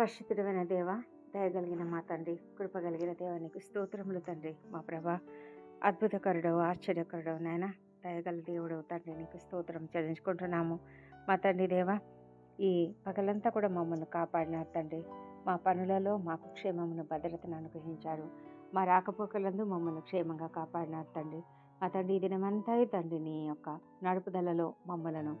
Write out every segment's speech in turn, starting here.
పరిశుద్ధుడైన దేవ, దయగలిగిన మా తండ్రి, కృపగలిగిన దేవ, నీకు స్తోత్రములు తండ్రి. మా ప్రభా, అద్భుతకరుడవు, ఆశ్చర్యకరుడవు నాయన, దయగల దేవుడవు తండ్రి, నీకు స్తోత్రం చెల్లించుకుంటున్నాము. మా తండ్రి దేవ, ఈ పగలంతా కూడా మమ్మల్ని కాపాడినారు తండ్రి. మా పనులలో మాకు క్షేమమును, భద్రతను అనుగ్రహించారు. మా రాకపోకలందు మమ్మల్ని క్షేమంగా కాపాడినారు తండ్రి. మా తండ్రి, ఈ దినమంతా తండ్రి నీ యొక్క నడుపుదలలో మమ్మలను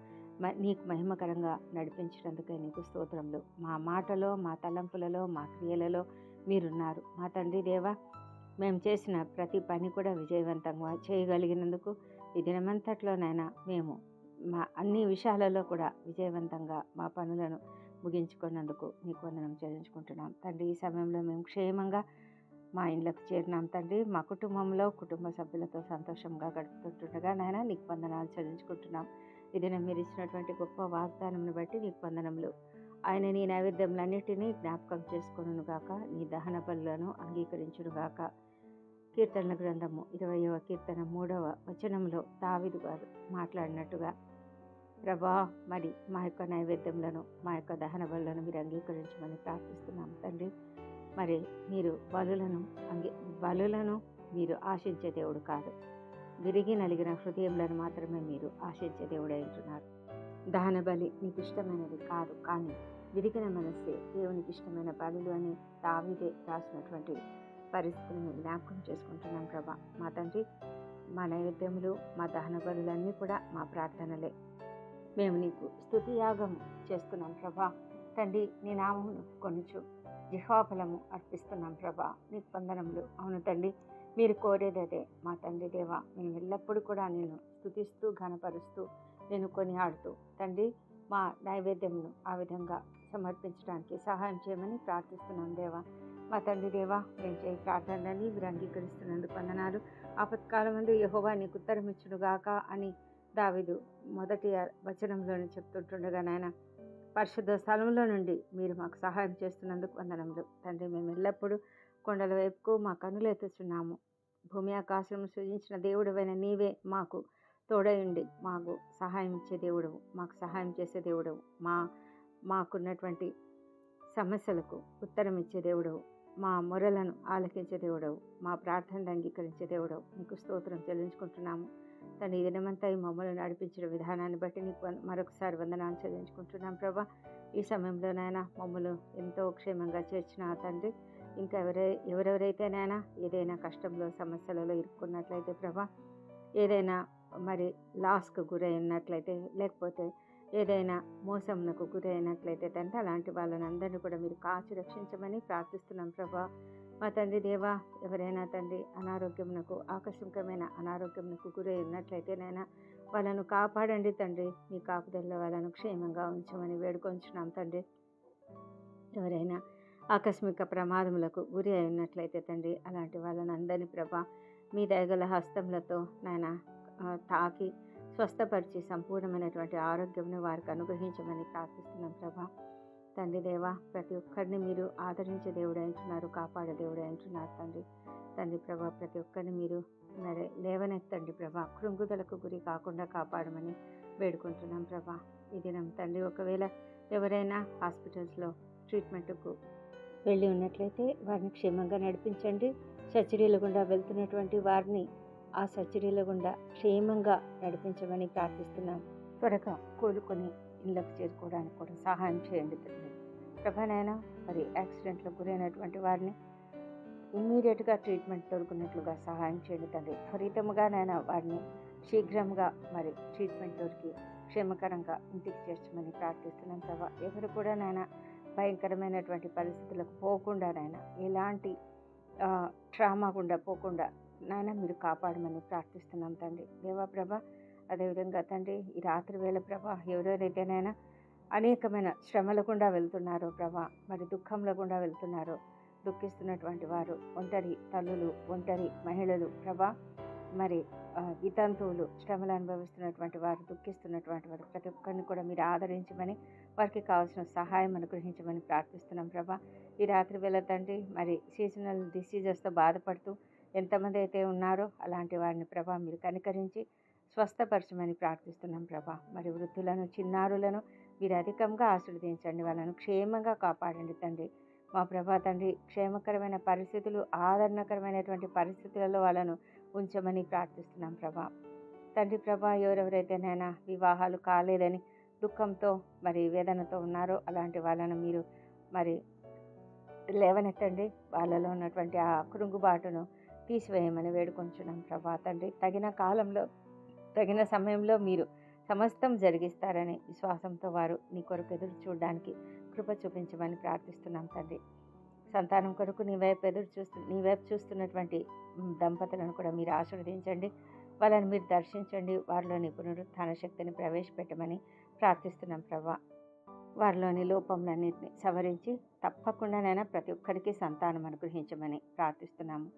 నీకు మహిమకరంగా నడిపించినందుకే నీకు స్తోత్రములు. మా మాటలో, మా తలంపులలో, మా క్రియలలో మీరున్నారు. మా తండ్రి దేవ, మేము చేసిన ప్రతి పని కూడా విజయవంతంగా చేయగలిగినందుకు ఈ దినమంతట్లోనైనా మేము మా అన్ని విషయాలలో కూడా విజయవంతంగా మా పనులను ముగించుకున్నందుకు నీకు వందనం చెల్లించుకుంటున్నాం తండ్రి. ఈ సమయంలో మేము క్షేమంగా మా ఇండ్లకు చేరినాం తండ్రి. మా కుటుంబంలో కుటుంబ సభ్యులతో సంతోషంగా గడుపుతుండగా నాయన నీకు వందనాలు చెల్లించుకుంటున్నాం. ఇది మీరు ఇచ్చినటువంటి గొప్ప వాగ్దానంను బట్టి నీకు వందనములు. ఆయన నీ నైవేద్యములన్నిటినీ జ్ఞాపకం చేసుకొనుగాక, నీ దహన బలులను అంగీకరించునుగాక. కీర్తనల గ్రంథము 20వ కీర్తన 3వ వచనంలో దావీదు గారు మాట్లాడినట్టుగా ప్రభా, మరి మా యొక్క నైవేద్యములను, మా యొక్క దహన బలులను మీరు అంగీకరించమని ప్రార్థిస్తున్నాం తండ్రి. మరి మీరు బలులను మీరు ఆశించే దేవుడు కాదు, విరిగి నలిగిన హృదయములను మాత్రమే మీరు ఆశించే దేవుడై ఉంటున్నారు. దహన బలి నీకు ఇష్టమైనది కాదు, కానీ విరిగిన మనస్సే దేవునికి ఇష్టమైన బలులు అని దావీదే రాసినటువంటి పరిస్థితిని జ్ఞాపకం చేసుకుంటున్నాం ప్రభా. మా తండ్రి, మా నైవేద్యములు, మా దహన బలులన్నీ కూడా మా ప్రార్థనలే. మేము నీకు స్తుతి యాగం చేస్తున్నాం ప్రభా. తండ్రి, నీ నామమును కొనుచు జిహ్వాఫలము అర్పిస్తున్నాం ప్రభా. నీకు వందనములు. అవును తండ్రి, మీరు కోరేది అదే మా తండ్రి దేవ. మేము ఎల్లప్పుడూ కూడా నేను స్తుతిస్తూ ఘనపరుస్తూ నేను కొనియాడుతూ తండ్రి మా నైవేద్యంను ఆ విధంగా సమర్పించడానికి సహాయం చేయమని ప్రార్థిస్తున్నాం దేవా. మా తండ్రి దేవ, మేము చేయి ప్రార్థనలని మీరు అంగీకరిస్తున్నందుకు వందనాలు. ఆపత్కాలం ముందు యెహోవా నీకు ఉత్తరం ఇచ్చునుగాక అని దావీదు మొదటి వచనంలోనే చెప్తుంటుండగా నాయన, పరిశుద్ధ స్థలంలో నుండి మీరు మాకు సహాయం చేస్తున్నందుకు వందనములు తండ్రి. మేము ఎల్లప్పుడూ కొండల వైపుకు మా కన్నులు ఎత్తుచున్నాము. భూమి ఆకాశం సృజించిన దేవుడవైన నీవే మాకు తోడయుండి మాకు సహాయం ఇచ్చే దేవుడవు, మాకు సహాయం చేసే దేవుడవు, మాకున్నటువంటి సమస్యలకు ఉత్తరం ఇచ్చే దేవుడవు, మా మొరలను ఆలకించే దేవుడవు, మా ప్రార్థనలు అంగీకరించే దేవుడవు. నీకు స్తోత్రం చెల్లించుకుంటున్నాము తండ్రి. ఈ దినమంతా ఈ మమ్మల్ని నడిపించిన విధానాన్ని బట్టి నీకు మరొకసారి వందనాలు చెల్లించుకుంటున్నాం ప్రభా. ఈ సమయంలోనైనా మమ్మల్ని ఎంతో క్షేమంగా చేర్చిన తండ్రి, ఇంకా ఎవరెవరైతేనైనా ఏదైనా కష్టంలో సమస్యలలో ఇరుక్కున్నట్లయితే ప్రభా, ఏదైనా మరి లాస్కు గురైనట్లయితే, లేకపోతే ఏదైనా మోసంకు గురైనట్లయితే తండ్రి, అలాంటి వాళ్ళని అందరినీ కూడా మీరు కాచి రక్షించమని ప్రార్థిస్తున్నాం ప్రభా. మా తండ్రి దేవా, ఎవరైనా తండ్రి అనారోగ్యమునకు, ఆకస్మికమైన అనారోగ్యమునకు గురై ఉన్నట్లయితేనైనా వాళ్ళను కాపాడండి తండ్రి. మీ కాపుదల్లో వాళ్ళను క్షేమంగా ఉంచమని వేడుకొంచున్నాం తండ్రి. ఎవరైనా ఆకస్మిక ప్రమాదములకు గురి అయినట్లయితే తండ్రి, అలాంటి వాళ్ళని అందరినీ ప్రభా మీ దయగల హస్తములతో నాయన తాకి స్వస్థపరిచి సంపూర్ణమైనటువంటి ఆరోగ్యంను వారికి అనుగ్రహించమని ప్రార్థిస్తున్నాం ప్రభా. తండ్రి దేవా, ప్రతి ఒక్కరిని మీరు ఆదరించే దేవుడు అంటున్నారు, కాపాడే దేవుడు అంటున్నారు తండ్రి. తండ్రి ప్రభా, ప్రతి ఒక్కరిని మీరు మరి లేవనెత్తండి ప్రభా, కృంగుదలకు గురి కాకుండా కాపాడమని వేడుకుంటున్నాం ప్రభా. ఈ దినం తండ్రి, ఒకవేళ ఎవరైనా హాస్పిటల్స్లో ట్రీట్మెంట్కు వెళ్ళి ఉన్నట్లయితే వారిని క్షేమంగా నడిపించండి. సర్జరీల గుండా వెళ్తున్నటువంటి వారిని ఆ సర్జరీల గుండా క్షేమంగా నడిపించమని ప్రార్థిస్తున్నాం. త్వరగా కోలుకొని ఇళ్ళకు చేరుకోవడానికి కూడా సహాయం చేయండి తండ్రి. ప్రభానైనా మరి యాక్సిడెంట్లో గురైనటువంటి వారిని ఇమ్మీడియట్గా ట్రీట్మెంట్ దొరికినట్లుగా సహాయం చేయండి తండ్రి. త్వరితముగానైనా వారిని శీఘ్రంగా మరి ట్రీట్మెంట్ దొరికి క్షేమకరంగా ఇంటికి చేర్చమని ప్రార్థిస్తున్నాం ప్రభా. ఎవరు కూడా నాయన భయంకరమైనటువంటి పరిస్థితులకు పోకుండానైనా, ఎలాంటి ట్రామా గుండా పోకుండా నాయన మీరు కాపాడమని ప్రార్థిస్తున్నాం తండ్రి దేవా ప్రభా. అదేవిధంగా తండ్రి, ఈ రాత్రి వేళ ప్రభా, ఎవరెవరైతేనైనా అనేకమైన శ్రమల గుండా వెళ్తున్నారో ప్రభా, మరి దుఃఖంలో గుండా వెళ్తున్నారో, దుఃఖిస్తున్నటువంటి వారు, ఒంటరి తల్లులు, ఒంటరి మహిళలు ప్రభా, మరి వితంతువులు, శ్రమలు అనుభవిస్తున్నటువంటి వారు, దుఃఖిస్తున్నటువంటి వారు, ప్రతి ఒక్కరిని కూడా మీరు ఆదరించమని, వారికి కావాల్సిన సహాయం అనుగ్రహించమని ప్రార్థిస్తున్నాం ప్రభా. ఈ రాత్రి వేళ తండ్రి, మరి సీజనల్ డిసీజెస్తో బాధపడుతూ ఎంతమంది అయితే ఉన్నారో అలాంటి వారిని ప్రభా మీరు కనికరించి స్వస్థపరచమని ప్రార్థిస్తున్నాం ప్రభా. మరి వృద్ధులను, చిన్నారులను, మీరు అధికంగా ఆశీర్వదించండి. వాళ్ళను క్షేమంగా కాపాడండి తండ్రి. మా ప్రభా తండ్రి, క్షేమకరమైన పరిస్థితులు, ఆదరణకరమైనటువంటి పరిస్థితులలో వాళ్ళను ఉంచమని ప్రార్థిస్తున్నాం ప్రభా. తండ్రి ప్రభా, ఎవరెవరైతేనైనా వివాహాలు కాలేదని దుఃఖంతో మరి వేదనతో ఉన్నారో అలాంటి వాళ్ళను మీరు మరి లేవనెత్తండి. వాళ్ళలో ఉన్నటువంటి ఆ కృంగుబాటును తీసివేయమని వేడుకొంచున్నాం ప్రభా తండ్రి. తగిన కాలంలో తగిన సమయంలో మీరు సమస్తం జరిగిస్తారని విశ్వాసంతో వారు నీ కొరకు ఎదురు చూడడానికి కృప చూపించమని ప్రార్థిస్తున్నాం తండ్రి. సంతానం కొరకు నీ వైపు చూస్తున్నటువంటి దంపతులను కూడా మీరు ఆశీర్వదించండి. వాళ్ళని మీరు దర్శించండి. వారిలోని పునరుత్థాన శక్తిని ప్రవేశపెట్టమని ప్రార్థిస్తున్నాం ప్రభా. వారిలోని లోపములన్నింటినీ సవరించి తప్పకుండానైనా ప్రతి ఒక్కరికి సంతానం అనుగ్రహించమని ప్రార్థిస్తున్నాము.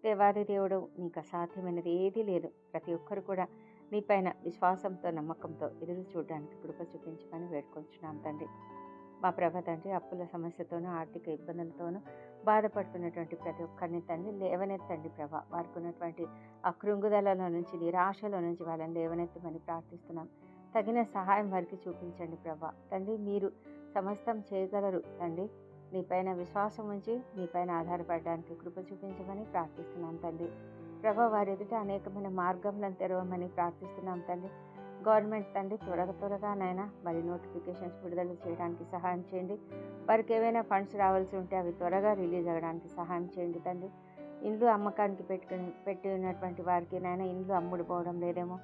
దేవాది దేవుడు, నీకు అసాధ్యమైనది ఏదీ లేదు. ప్రతి ఒక్కరు కూడా నీపైన విశ్వాసంతో నమ్మకంతో ఎదురు చూడడానికి కృప చూపించమని వేడుకొంచున్నాం తండ్రి. మా ప్రభ తండ్రి, అప్పుల సమస్యతోనూ ఆర్థిక ఇబ్బందులతోనూ బాధపడుతున్నటువంటి ప్రతి ఒక్కరిని తండ్రి లేవనెత్తండి ప్రభా. వారికి ఉన్నటువంటి ఆ కృంగుదలలో నుంచి, నిరాశలో నుంచి వాళ్ళని లేవనెత్తమని ప్రార్థిస్తున్నాం. తగిన సహాయం వారికి చూపించండి ప్రభా తండ్రి. మీరు సమస్తం చేయగలరు తండ్రి. నీపైన విశ్వాసం ఉంచి నీపైన ఆధారపడడానికి కృప చూపించమని ప్రార్థిస్తున్నాం తండ్రి. ప్రభా, వారి ఎదుట అనేకమైన మార్గంలను తెరవమని ప్రార్థిస్తున్నాం తండ్రి. గవర్నమెంట్ తండ్రి త్వరగా నాయన మరి నోటిఫికేషన్స్ విడుదల చేయడానికి సహాయం చేయండి. వారికి ఏవైనా ఫండ్స్ రావాల్సి ఉంటే అవి త్వరగా రిలీజ్ అవ్వడానికి సహాయం చేయండి తండ్రి. ఇండ్లు అమ్మకానికి పెట్టి ఉన్నటువంటి వారికి నాయన ఇండ్లు అమ్ముడుపోవడం లేదేమో,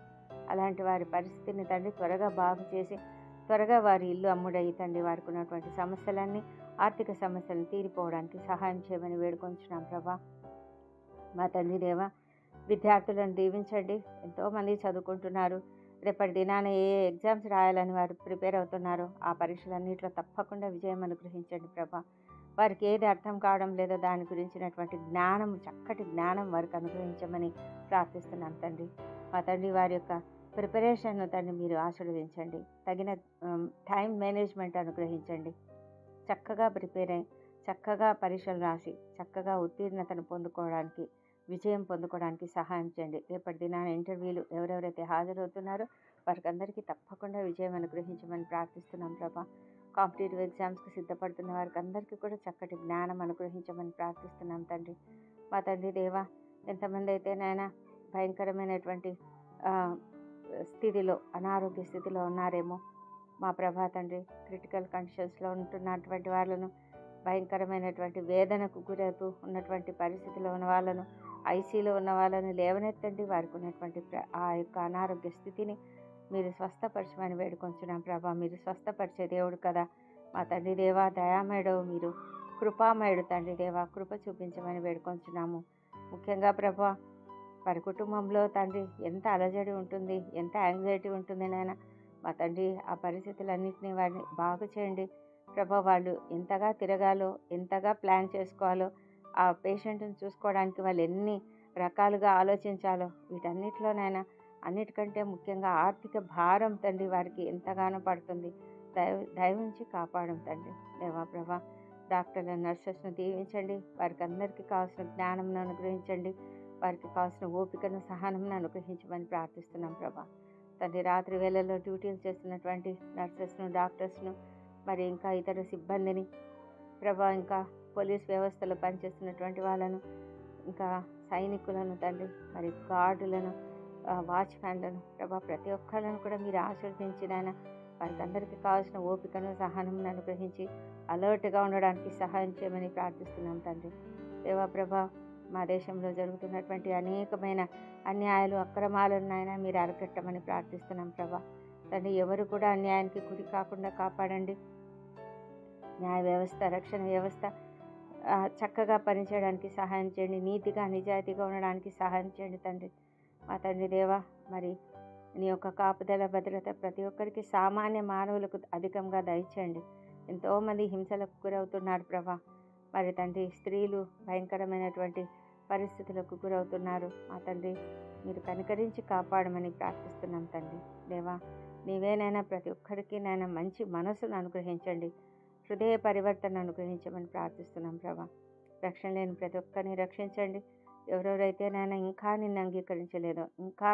అలాంటి వారి పరిస్థితిని తండ్రి త్వరగా బాగు చేసి త్వరగా వారి ఇల్లు అమ్ముడయ్యి తండ్రి వారికి ఉన్నటువంటి సమస్యలన్నీ, ఆర్థిక సమస్యలను తీరిపోవడానికి సహాయం చేయమని వేడుకొంచున్నాం ప్రభా. మా తండ్రి దేవ, విద్యార్థులను దీవించండి. ఎంతోమంది చదువుకుంటున్నారు. రేపటి దినాన ఏ ఎగ్జామ్స్ రాయాలని వారు ప్రిపేర్ అవుతున్నారో ఆ పరీక్షలన్నింటిలో తప్పకుండా విజయం అనుగ్రహించండి ప్రభా. వారికి ఏది అర్థం కావడం లేదో దాని గురించినటువంటి జ్ఞానం, చక్కటి జ్ఞానం వారికి అనుగ్రహించమని ప్రార్థిస్తున్నాం తండ్రి. మా తండ్రి, వారి యొక్క ప్రిపరేషన్ను తండ్రి మీరు ఆశీర్వదించండి. తగిన టైం మేనేజ్మెంట్ అనుగ్రహించండి. చక్కగా ప్రిపేర్ అయ్యి చక్కగా పరీక్షలు రాసి చక్కగా ఉత్తీర్ణతను పొందుకోవడానికి, విజయం పొందుకోవడానికి సహాయం చేయండి. రేపటి దినాన ఇంటర్వ్యూలు ఎవరెవరైతే హాజరవుతున్నారో వారికి అందరికీ తప్పకుండా విజయం అనుగ్రహించమని ప్రార్థిస్తున్నాం ప్రభా. కాంపిటేటివ్ ఎగ్జామ్స్కి సిద్ధపడుతున్న వారికి అందరికీ కూడా చక్కటి జ్ఞానం అనుగ్రహించమని ప్రార్థిస్తున్నాం తండ్రి. మా తండ్రి దేవా, ఎంతమంది అయితే నాయన భయంకరమైనటువంటి స్థితిలో, అనారోగ్య స్థితిలో ఉన్నారేమో మా ప్రభా తండ్రి, క్రిటికల్ కండిషన్స్లో ఉంటున్నటువంటి వాళ్ళను, భయంకరమైనటువంటి వేదనకు గురవుతూ ఉన్నటువంటి పరిస్థితిలో ఉన్న వాళ్ళను, ఐసీలో ఉన్న వాళ్ళను లేవనెత్తండి. వారికి ఉన్నటువంటి ఆ యొక్క అనారోగ్య స్థితిని మీరు స్వస్థపరచమని వేడుకొంచున్నాం ప్రభా. మీరు స్వస్థపరిచే దేవుడు కదా మా తండ్రి దేవా. దయామయుడు మీరు, కృపామయుడు తండ్రి దేవా. కృప చూపించమని వేడుకొంచున్నాము. ముఖ్యంగా ప్రభా, వారి కుటుంబంలో తండ్రి ఎంత అలజడి ఉంటుంది, ఎంత యాంగ్జైటీ ఉంటుంది నాయన. మా తండ్రి, ఆ పరిస్థితులన్నింటినీ వారిని బాగు చేయండి ప్రభా. వాళ్ళు ఎంతగా తిరగాలో, ఎంతగా ప్లాన్ చేసుకోవాలో, ఆ పేషెంట్ని చూసుకోవడానికి వాళ్ళు ఎన్ని రకాలుగా ఆలోచించాలో, వీటన్నిటిలోనైనా అన్నిటికంటే ముఖ్యంగా ఆర్థిక భారం తండ్రి వారికి ఎంతగానో పడుతుంది. దయవుంచి కాపాడం తండ్రి దేవా ప్రభా. డాక్టర్ల, నర్సెస్ను దీవించండి. వారికి అందరికీ కావాల్సిన జ్ఞానంను అనుగ్రహించండి. వారికి కావాల్సిన ఓపికను, సహనంను అనుగ్రహించమని ప్రార్థిస్తున్నాం ప్రభా. తండ్రి, రాత్రి వేళల్లో డ్యూటీలు చేస్తున్నటువంటి నర్సెస్ను, డాక్టర్స్ను, మరి ఇంకా ఇతర సిబ్బందిని ప్రభా, ఇంకా పోలీస్ వ్యవస్థలో పనిచేస్తున్నటువంటి వాళ్ళను, ఇంకా సైనికులను తండ్రి, మరి గార్డులను, వాచ్మ్యాన్లను ప్రభా, ప్రతి ఒక్కళ్ళను కూడా మీరు ఆశీర్వదించిన వారికి అందరికీ కావాల్సిన ఓపికను, సహనంను అనుగ్రహించి అలర్ట్గా ఉండడానికి సహాయం చేయమని ప్రార్థిస్తున్నాం తండ్రి దేవా ప్రభా. మా దేశంలో జరుగుతున్నటువంటి అనేకమైన అన్యాయాలు, అక్రమాలను నాయన మీరు అరికట్టమని ప్రార్థిస్తున్నాం ప్రభా. తండ్రి, ఎవరు కూడా అన్యాయానికి గురి కాకుండా కాపాడండి. న్యాయ వ్యవస్థ, రక్షణ వ్యవస్థ చక్కగా పనిచేయడానికి సహాయం చేయండి. నీతిగా, నిజాయితీగా ఉండడానికి సహాయం చేయండి తండ్రి. మా తండ్రి దేవా, మరి నీ యొక్క కాపుదల, భద్రత ప్రతి ఒక్కరికి, సామాన్య మానవులకు అధికంగా దయచేయండి. ఎంతోమంది హింసలకు గురవుతున్నారు ప్రభా. మరి తండ్రి, స్త్రీలు భయంకరమైనటువంటి పరిస్థితులకు గురవుతున్నారు. మా తండ్రి, మీరు కనికరించి కాపాడమని ప్రార్థిస్తున్నాం తండ్రి దేవా. నీవేనైనా ప్రతి ఒక్కరికి నైనా మంచి మనసును అనుగ్రహించండి. హృదయ పరివర్తన అనుగ్రహించమని ప్రార్థిస్తున్నాం ప్రభా. రక్షణ లేని ప్రతి ఒక్కరిని రక్షించండి. ఎవరెవరైతే నాయన ఇంకా నిన్ను అంగీకరించలేదో, ఇంకా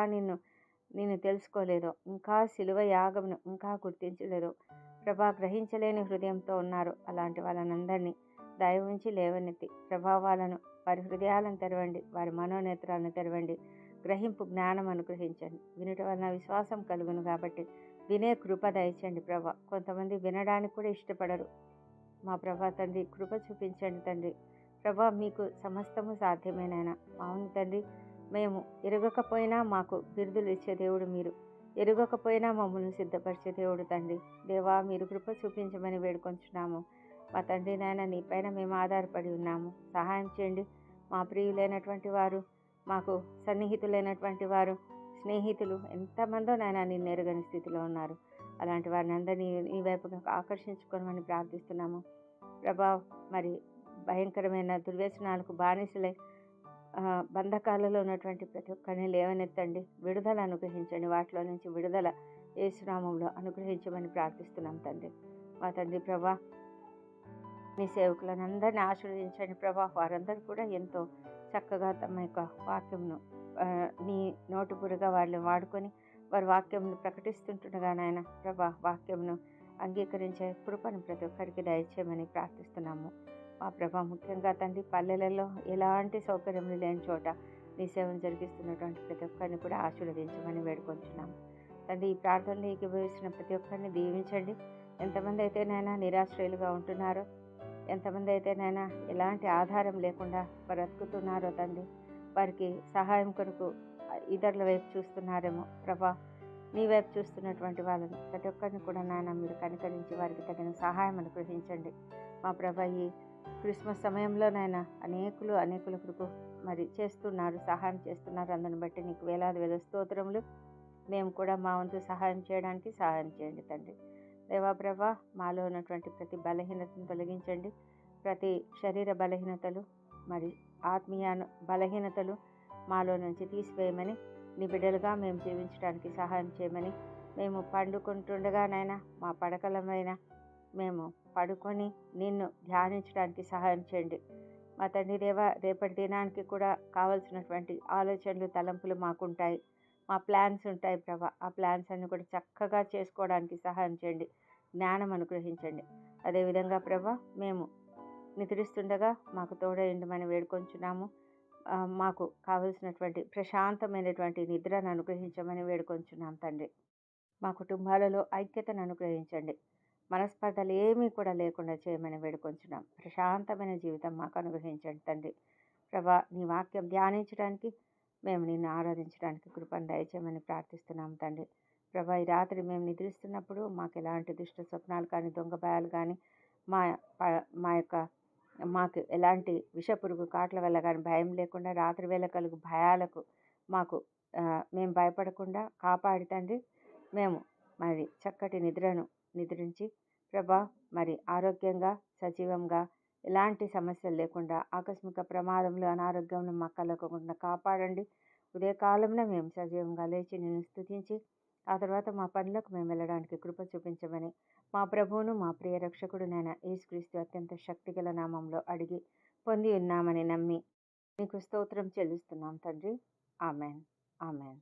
నిన్ను తెలుసుకోలేదో, ఇంకా శిలువ యాగమును ఇంకా గుర్తించలేదో ప్రభా గ్రహించలేని హృదయంతో ఉన్నారు. అలాంటి వాళ్ళనందరినీ దయ ఉంచి లేవనెత్తి ప్రభావాలను వారి హృదయాలను తెరవండి, వారి మనోనేత్రాలను తెరవండి, గ్రహింపు జ్ఞానం అనుగ్రహించండి. వినుట వలన విశ్వాసం కలుగును కాబట్టి వినే కృప దయచండి ప్రభా. కొంతమంది వినడానికి కూడా ఇష్టపడరు. మా ప్రభా తండ్రి కృప చూపించండి తండ్రి. ప్రభా మీకు సమస్తము సాధ్యమేనైనా. అవును తండ్రి, మేము ఎరగకపోయినా మాకు బిరుదులు ఇచ్చే దేవుడు మీరు, ఎరగకపోయినా మమ్మల్ని సిద్ధపరిచే దేవుడు తండ్రి. దేవా మీరు కృప చూపించమని వేడుకొంచున్నాము. మా తండ్రి నాయన నీ పైన మేము ఆధారపడి ఉన్నాము. సహాయం చేయండి. మా ప్రియులైనటువంటి వారు, మాకు సన్నిహితులైనటువంటి వారు, స్నేహితులు ఎంతమందో నాయన నిన్ను ఎరగని స్థితిలో ఉన్నారు. అలాంటి వారిని అందరినీ నీ వైపుగా ఆకర్షించుకోమని ప్రార్థిస్తున్నాము ప్రభా. మరి భయంకరమైన దుర్వ్యసనాలకు బానిసలై బంధకాలలో ఉన్నటువంటి ప్రతి ఒక్కరిని లేవనెత్తండి, విడుదల అనుగ్రహించండి. వాటిలో నుంచి విడుదల యేసునామంలో అనుగ్రహించమని ప్రార్థిస్తున్నాం తండ్రి. మా తండ్రి ప్రభా, నీ సేవకులను అందరినీ ఆశీర్వదించండి ప్రభా. వారందరూ కూడా ఎంతో చక్కగా తమ యొక్క వాక్యంను నీ నోటుపురుగా వాళ్ళని వాడుకొని వారి వాక్యంను ప్రకటిస్తుంటుండగా నాయన ప్రభా, వాక్యంను అంగీకరించే కృపను ప్రతి ఒక్కరికి దయచేయమని ప్రార్థిస్తున్నాము. మా ప్రభా ముఖ్యంగా తండ్రి పల్లెలలో ఎలాంటి సౌకర్యములు లేని చోట నీ సేవను జరిగిస్తున్నటువంటి ప్రతి ఒక్కరిని కూడా ఆశీర్వదించమని వేడుకొంచున్నాము తండ్రి. ఈ ప్రార్థనలు ఏకీభవించిన ప్రతి ఒక్కరిని దీవించండి. ఎంతమంది అయితే నైనా నిరాశ్రయులుగా ఉంటున్నారో, ఎంతమంది అయితే నైనా ఎలాంటి ఆధారం లేకుండా బ్రతుకుతున్నారో తండ్రి, వారికి సహాయం కొరకు ఇతరుల వైపు చూస్తున్నారేమో ప్రభా, నీ వైపు చూస్తున్నటువంటి వాళ్ళని ప్రతి ఒక్కరిని కూడా నాయన మీరు కనికరించి వారికి తగిన సహాయం అనుగ్రహించండి. మా ప్రభా ఈ క్రిస్మస్ సమయంలోనైనా అనేకుల కొరకు మరి చేస్తున్నారు, సహాయం చేస్తున్నారు. అందరిని బట్టి నీకు వేలాది వేల స్తోత్రములు. మేము కూడా మా వంతు సహాయం చేయడానికి సహాయం చేయండి తండ్రి. దేవా ప్రభా, మాలో ఉన్నటువంటి ప్రతి బలహీనతను తొలగించండి. ప్రతి శరీర బలహీనతలు మరి ఆత్మీయ బలహీనతలు మాలో నుంచి తీసివేయమని, నీ బిడ్డలుగా మేము జీవించడానికి సహాయం చేయమని, మేము పండుకుంటుండగానైనా మా పడకలమైనా మేము పడుకొని నిన్ను ధ్యానించడానికి సహాయం చేయండి. మా తండ్రి దేవ, రేపటి దినానికి కూడా కావలసినటువంటి ఆలోచనలు తలంపులు మాకుంటాయి, మా ప్లాన్స్ ఉంటాయి ప్రభా. ఆ ప్లాన్స్ అన్ని కూడా చక్కగా చేసుకోవడానికి సహాయం చేయండి, జ్ఞానం అనుగ్రహించండి. అదేవిధంగా ప్రభా, మేము నిద్రిస్తుండగా మాకు తోడైండమని వేడుకొంచున్నాము. మాకు కావలసినటువంటి ప్రశాంతమైనటువంటి నిద్రను అనుగ్రహించమని వేడుకొంచున్నాం తండ్రి. మా కుటుంబాలలో ఐక్యతను అనుగ్రహించండి. మనస్పర్ధలు ఏమీ కూడా లేకుండా చేయమని వేడుకొంచున్నాం. ప్రశాంతమైన జీవితం మాకు అనుగ్రహించండి తండ్రి. ప్రభా, నీ వాక్యం ధ్యానించడానికి, మేము నిన్ను ఆరాధించడానికి కృపను దయచేయమని ప్రార్థిస్తున్నాం తండ్రి. ప్రభా, ఈ రాత్రి మేము నిద్రిస్తున్నప్పుడు మాకు ఎలాంటి దుష్ట స్వప్నాలు కానీ, దొంగ భయాలు కానీ, మాకు ఎలాంటి విషపురుగు కాట్ల వల్ల కానీ భయం లేకుండా, రాత్రి వేళ కలుగు భయాలకు మాకు మేము భయపడకుండా కాపాడి తండ్రి, మేము మరి చక్కటి నిద్రను నిద్రించి ప్రభా, మరి ఆరోగ్యంగా సజీవంగా ఎలాంటి సమస్యలు లేకుండా, ఆకస్మిక ప్రమాదంలో అనారోగ్యంలో మాకు కలగకుండా కాపాడండి. ఉదయకాలంలో మేము సజీవంగా లేచి నిన్ను స్తుతించి ఆ తర్వాత మా పనులకు మేము వెళ్ళడానికి కృప చూపించమని మా ప్రభువును మా ప్రియ రక్షకుడునైన యేసుక్రీస్తు అత్యంత శక్తిగల నామంలో అడిగి పొంది ఉన్నామని నమ్మి నీకు స్తోత్రం చెల్లిస్తున్నాం తండ్రి. Amen, amen.